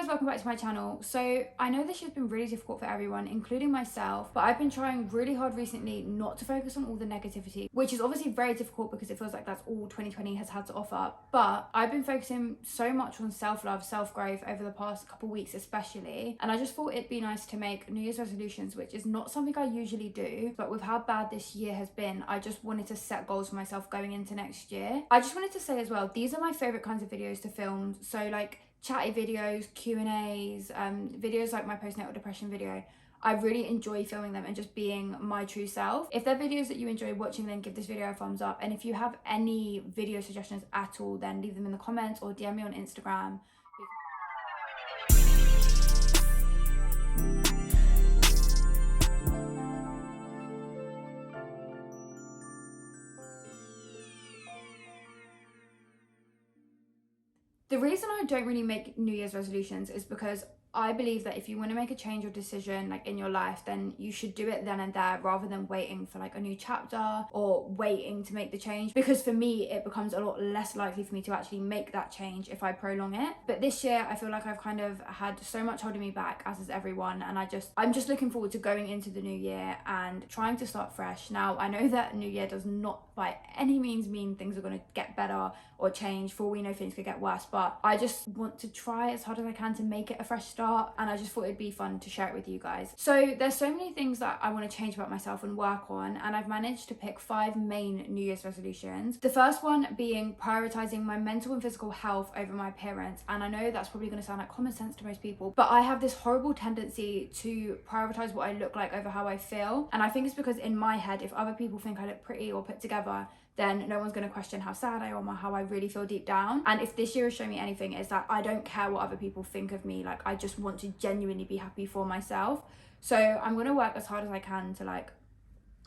guys, welcome back to my channel. So I know this year's been really difficult for everyone, including myself, but I've been trying really hard recently not to focus on all the negativity, which is obviously very difficult because it feels like that's all 2020 has had to offer. But I've been focusing so much on self-love, self-growth over the past couple weeks especially, and I just thought it'd be nice to make New Year's resolutions, which is not something I usually do, but with how bad this year has been, I just wanted to set goals for myself going into next year. I just wanted to say as well, these are my favorite kinds of videos to film. So like chatty videos, Q&As, videos like my postnatal depression video. I really enjoy filming them and just being my true self. If they're videos that you enjoy watching, then give this video a thumbs up. And if you have any video suggestions at all, then leave them in the comments or DM me on Instagram. The reason I don't really make New Year's resolutions is because I believe that if you want to make a change or decision like in your life, then you should do it then and there rather than waiting for like a new chapter or waiting to make the change, because for me it becomes a lot less likely for me to actually make that change if I prolong it. But this year I feel like I've kind of had so much holding me back, as is everyone, and I'm just looking forward to going into the new year and trying to start fresh. Now I know that New Year does not by any means mean things are going to get better or change. For all we know, things could get worse, but I just want to try as hard as I can to make it a fresh start, and I just thought it'd be fun to share it with you guys. So there's so many things that I want to change about myself and work on, and I've managed to pick 5 main New Year's resolutions. The first one being prioritizing my mental and physical health over my appearance, and I know that's probably going to sound like common sense to most people, but I have this horrible tendency to prioritize what I look like over how I feel, and I think it's because in my head, if other people think I look pretty or put together, then no one's going to question how sad I am or how I really feel deep down. And if this year has shown me anything, is that I don't care what other people think of me. Like, I just want to genuinely be happy for myself. So I'm going to work as hard as I can to like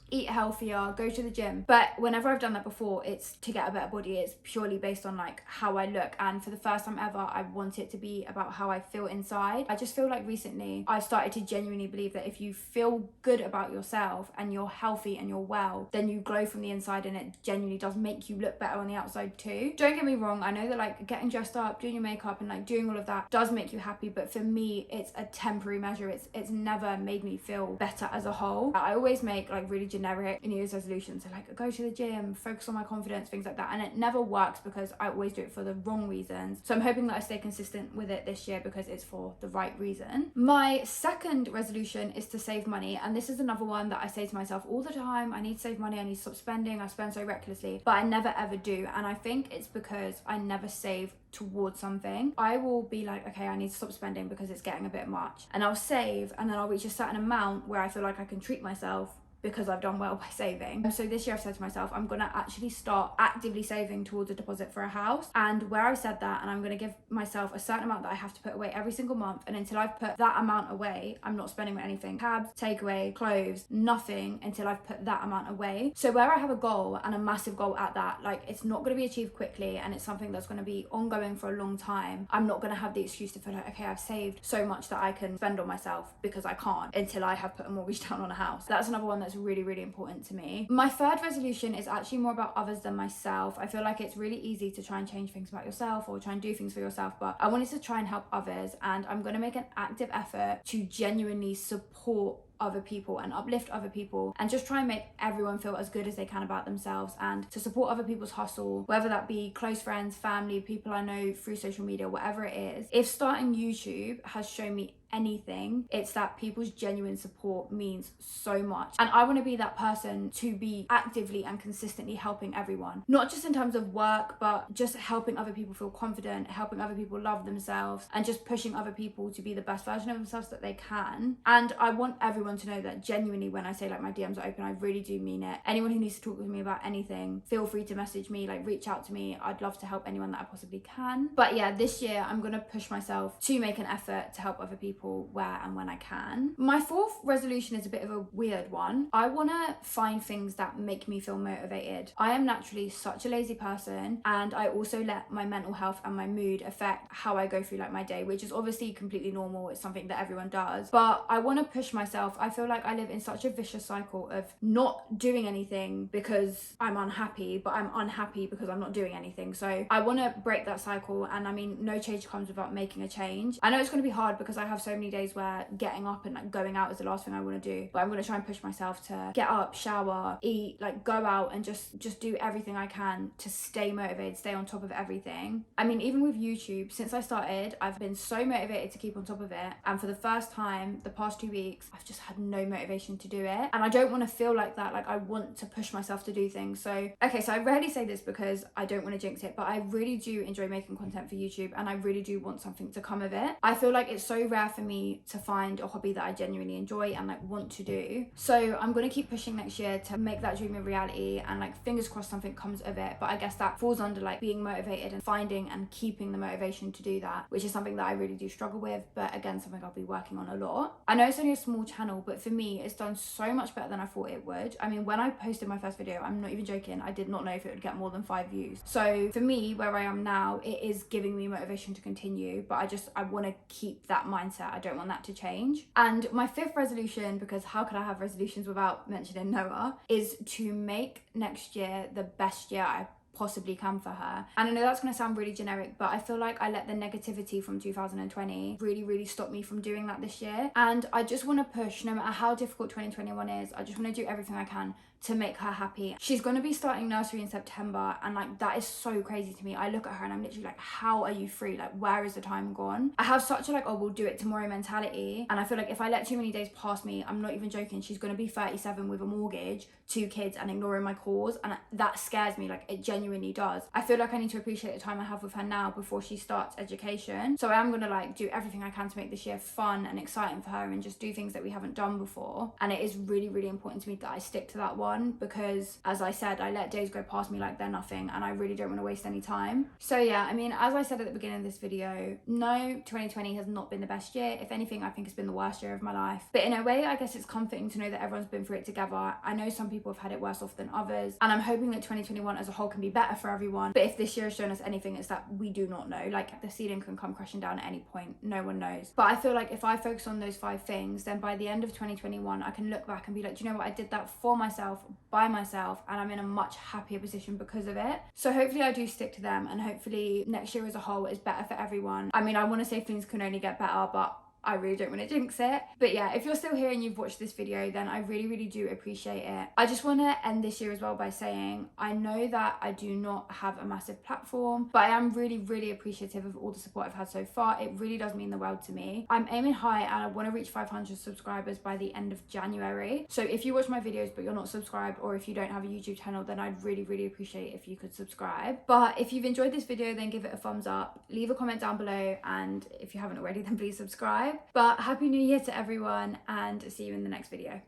eat healthier, go to the gym. But whenever I've done that before, it's to get a better body. It's purely based on like how I look, and for the first time ever, I want it to be about how I feel inside. I just feel like recently I've started to genuinely believe that if you feel good about yourself and you're healthy and you're well, then you glow from the inside, and it genuinely does make you look better on the outside too. Don't get me wrong, I know that like getting dressed up, doing your makeup and like doing all of that does make you happy, but for me it's a temporary measure. It's never made me feel better as a whole. I always make like really generic New Year's resolutions, so like go to the gym, focus on my confidence, things like that, and it never works because I always do it for the wrong reasons. So I'm hoping that I stay consistent with it this year because it's for the right reason. My second resolution is to save money, and this is another one that I say to myself all the time: I need to save money, I need to stop spending, I spend so recklessly, but I never ever do. And I think it's because I never save towards something. I will be like, okay, I need to stop spending because it's getting a bit much, and I'll save, and then I'll reach a certain amount where I feel like I can treat myself because I've done well by saving. So this year I've said to myself, I'm gonna actually start actively saving towards a deposit for a house. And where I said that, and I'm gonna give myself a certain amount that I have to put away every single month, and until I've put that amount away, I'm not spending on anything. Cabs, takeaway, clothes, nothing until I've put that amount away. So where I have a goal and a massive goal at that, like it's not gonna be achieved quickly, and it's something that's gonna be ongoing for a long time. I'm not gonna have the excuse to feel like, okay, I've saved so much that I can spend on myself, because I can't until I have put a mortgage down on a house. That's another one that's really, really important to me. My third resolution is actually more about others than myself. I feel like it's really easy to try and change things about yourself or try and do things for yourself, but I wanted to try and help others, and I'm going to make an active effort to genuinely support other people and uplift other people, and just try and make everyone feel as good as they can about themselves, and to support other people's hustle, whether that be close friends, family, people I know through social media, whatever it is. If starting YouTube has shown me anything, it's that people's genuine support means so much, and I want to be that person to be actively and consistently helping everyone, not just in terms of work, but just helping other people feel confident, helping other people love themselves, and just pushing other people to be the best version of themselves that they can. And I want everyone to know that genuinely, when I say like my DMs are open, I really do mean it. Anyone who needs to talk with me about anything, feel free to message me, like reach out to me. I'd love to help anyone that I possibly can. But yeah, this year I'm gonna push myself to make an effort to help other people people where and when I can. My fourth resolution is a bit of a weird one. I want to find things that make me feel motivated. I am naturally such a lazy person, and I also let my mental health and my mood affect how I go through like my day, which is obviously completely normal. It's something that everyone does, but I want to push myself. I feel like I live in such a vicious cycle of not doing anything because I'm unhappy, but I'm unhappy because I'm not doing anything. So I want to break that cycle, and I mean, no change comes without making a change. I know it's going to be hard because I have so many days where getting up and like going out is the last thing I want to do, but I'm going to try and push myself to get up, shower, eat, like go out and just do everything I can to stay motivated, stay on top of everything. I mean, even with YouTube, since I started, I've been so motivated to keep on top of it, and for the first time the past 2 weeks I've just had no motivation to do it, and I don't want to feel like that. Like, I want to push myself to do things. So okay, so I rarely say this because I don't want to jinx it, but I really do enjoy making content for YouTube, and I really do want something to come of it. I feel like it's so rare for me to find a hobby that I genuinely enjoy and like want to do. So I'm going to keep pushing next year to make that dream a reality, and like fingers crossed something comes of it. But I guess that falls under like being motivated and finding and keeping the motivation to do that, which is something that I really do struggle with, but again, something I'll be working on a lot. I know it's only a small channel, but for me it's done so much better than I thought it would. I mean, when I posted my first video, I'm not even joking, I did not know if it would get more than 5 views. So for me, where I am now, it is giving me motivation to continue, but I want to keep that mindset. I don't want that to change. And my fifth resolution, because how could I have resolutions without mentioning Noah, is to make next year the best year I possibly can for her. And I know that's going to sound really generic, but I feel like I let the negativity from 2020 really stop me from doing that this year. And I just want to push, no matter how difficult 2021 is, I just want to do everything I can to make her happy. She's going to be starting nursery in September, and like that is so crazy to me. I look at her and I'm literally like, how are you free? Like, where is the time gone? I have such a like, oh, we'll do it tomorrow mentality, and I feel like if I let too many days pass me, I'm not even joking, she's going to be 37 with a mortgage, 2 kids, and ignoring my calls, and that scares me. Like, it genuinely does. I feel like I need to appreciate the time I have with her now before she starts education. So I am going to like do everything I can to make this year fun and exciting for her, and just do things that we haven't done before. And it is really important to me that I stick to that one, because as I said, I let days go past me like they're nothing, and I really don't want to waste any time. So yeah, I mean, as I said at the beginning of this video, no, 2020 has not been the best year. If anything, I think it's been the worst year of my life. But in a way, I guess it's comforting to know that everyone's been through it together. I know some people have had it worse off than others, and I'm hoping that 2021 as a whole can be better for everyone. But if this year has shown us anything, it's that we do not know. Like, the ceiling can come crashing down at any point. No one knows. But I feel like if I focus on those 5 things, then by the end of 2021, I can look back and be like, do you know what? I did that for myself, by myself, and I'm in a much happier position because of it. So hopefully I do stick to them, and hopefully next year as a whole is better for everyone. I mean, I want to say things can only get better, but I really don't want to jinx it. But yeah, if you're still here and you've watched this video, then I really do appreciate it. I just want to end this year as well by saying, I know that I do not have a massive platform, but I am really appreciative of all the support I've had so far. It really does mean the world to me. I'm aiming high, and I want to reach 500 subscribers by the end of January. So if you watch my videos but you're not subscribed, or if you don't have a YouTube channel, then I'd really appreciate if you could subscribe. But if you've enjoyed this video, then give it a thumbs up, leave a comment down below, and if you haven't already, then please subscribe. But happy new year to everyone, and see you in the next video.